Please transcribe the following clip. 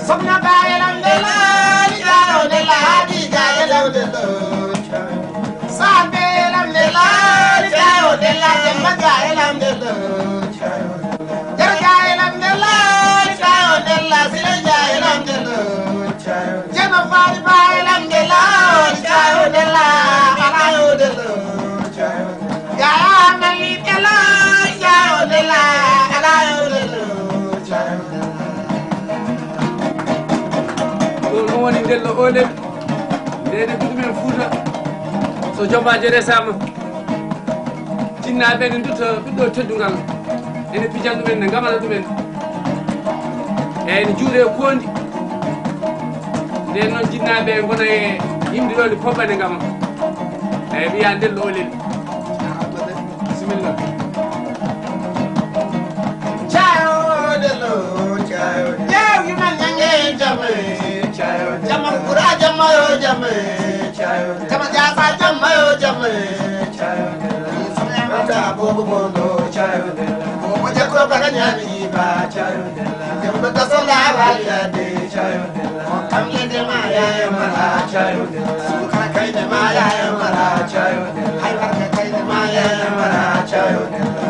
Somna bayelam de la jaro de la di gayelam de la Sabelam de la jaro de la demba gayelam de la Jar gayelam de la jaro de la sile gayelam de la Jema fari bayelam de la jaro de la balayo de la Gaya mali de la jaro de la balayo de la woni dello olel ndede ɗuɗumen Fouta so jomaje resama tinnaɓe ne dutta ɓiɗɗo teddugal ene pijan ɗumen ne gamana ɗumen eyyi ne juuɗe kondi nden noon jinnaɓe gona e yimde ɗo ne poɓɓa ne gama eyyi wiya dello olel bisimilla Chayo dello chayo yew yuman nange jame Jama kura jama yo jama Jama jasa jama yo jama Samyamata bobo bondo Bobo jako baganyani ba Jamba tasola valiyade Kamye de maya yo mara Sukara kai de maya yo mara Hai barka kai de maya yo mara